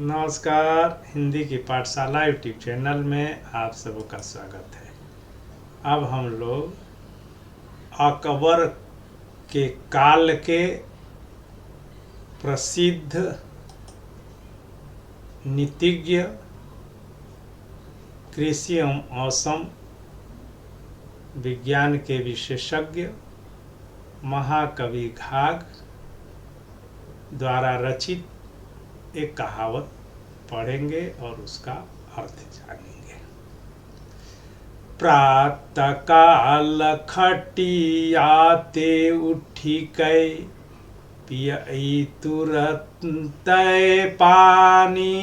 नमस्कार। हिंदी की पाठशाला यूट्यूब चैनल में आप सबका स्वागत है। अब हम लोग अकबर के काल के प्रसिद्ध नीतिज्ञ, कृषि एवं मौसम विज्ञान के विशेषज्ञ महाकवि घाघ द्वारा रचित एक कहावत पढ़ेंगे और उसका अर्थ जानेंगे। प्रातः काल खटियाते उठी कै पियई तुरंत पानी,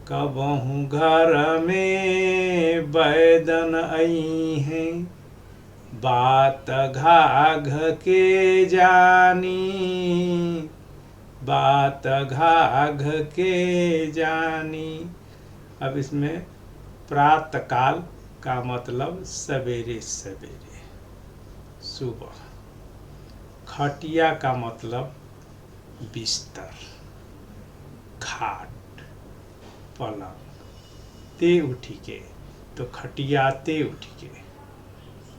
कबहू घर में बैदन आई हैं बात घाघ के जानी, बात घाघ के जानी। अब इसमें प्रातःकाल का मतलब सवेरे सवेरे, सुबह। खटिया का मतलब बिस्तर, खाट, पलंग। ते उठी के, तो खटिया ते उठी के।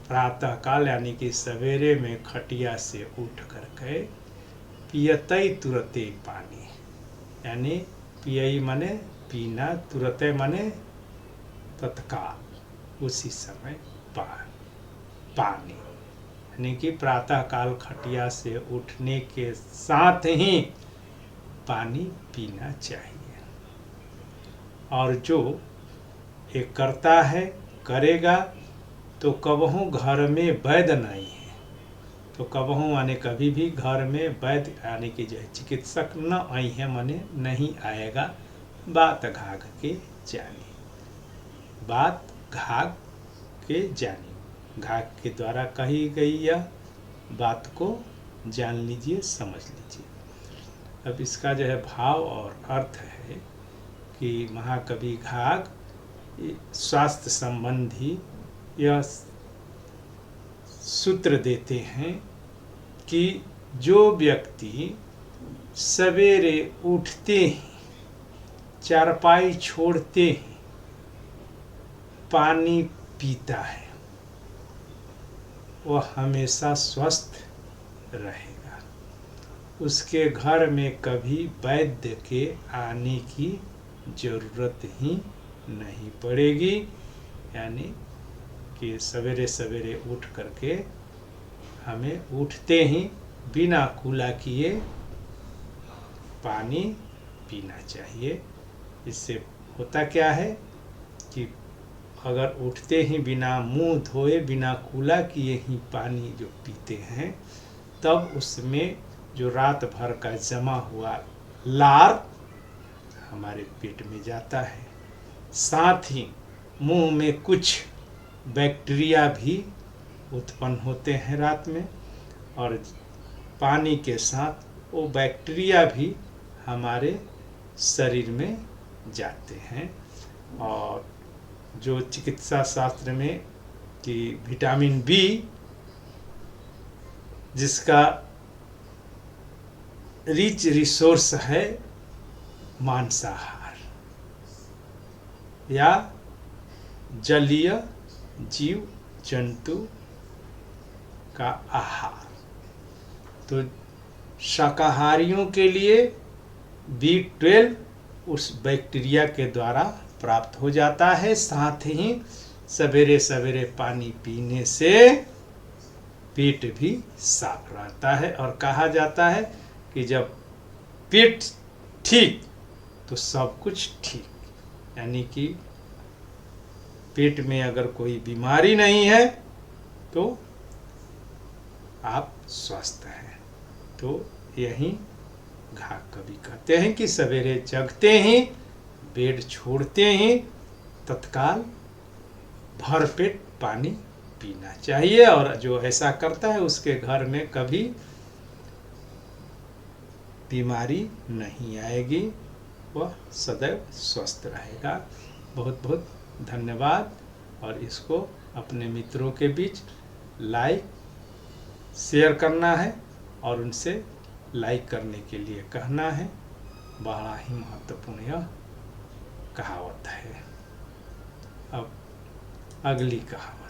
प्रातःकाल यानी कि सवेरे में खटिया से उठ करके पियतई तुरते पानी, यानी पियई मने पीना, तुरते मने तत्काल, उसी समय पानी, यानी कि प्रातःकाल खटिया से उठने के साथ ही पानी पीना चाहिए। और जो ये करता है, करेगा, तो कबहू घर में वैद्य नहीं है। तो कबहू माने कभी भी घर में वैद्य यानी कि जो चिकित्सक न आई है माने नहीं आएगा। बात घाघ के जानी, बात घाघ के जानी। घाघ के द्वारा कही गई यह बात को जान लीजिए, समझ लीजिए। अब इसका जो है भाव और अर्थ है कि महाकवि घाघ स्वास्थ्य संबंधी यह सूत्र देते हैं कि जो व्यक्ति सवेरे उठते ही, चारपाई छोड़ते ही पानी पीता है, वह हमेशा स्वस्थ रहेगा। उसके घर में कभी वैद्य के आने की जरूरत ही नहीं पड़ेगी। यानी कि सवेरे सवेरे उठ करके हमें उठते ही बिना कुला किए पानी पीना चाहिए। इससे होता क्या है कि अगर उठते ही बिना मुंह धोए, बिना कुला किए ही पानी जो पीते हैं, तब उसमें जो रात भर का जमा हुआ लार हमारे पेट में जाता है। साथ ही मुंह में कुछ बैक्टीरिया भी उत्पन्न होते हैं रात में, और पानी के साथ वो बैक्टीरिया भी हमारे शरीर में जाते हैं। और जो चिकित्सा शास्त्र में कि विटामिन बी, जिसका रिच रिसोर्स है मांसाहार या जलीय जीव जंतु का आहार, तो शाकाहारियों के लिए B12 उस बैक्टीरिया के द्वारा प्राप्त हो जाता है। साथ ही सवेरे सवेरे पानी पीने से पेट भी साफ रहता है। और कहा जाता है कि जब पेट ठीक तो सब कुछ ठीक, यानी कि पेट में अगर कोई बीमारी नहीं है तो आप स्वस्थ हैं। तो यही घाघ कवि कहते हैं कि सवेरे जगते ही, बेड छोड़ते ही तत्काल भरपेट पानी पीना चाहिए। और जो ऐसा करता है उसके घर में कभी बीमारी नहीं आएगी, वह सदैव स्वस्थ रहेगा। बहुत बहुत धन्यवाद। और इसको अपने मित्रों के बीच लाइक शेयर करना है और उनसे लाइक करने के लिए कहना है। बड़ा ही महत्वपूर्ण यह कहावत है। अब अगली कहावत।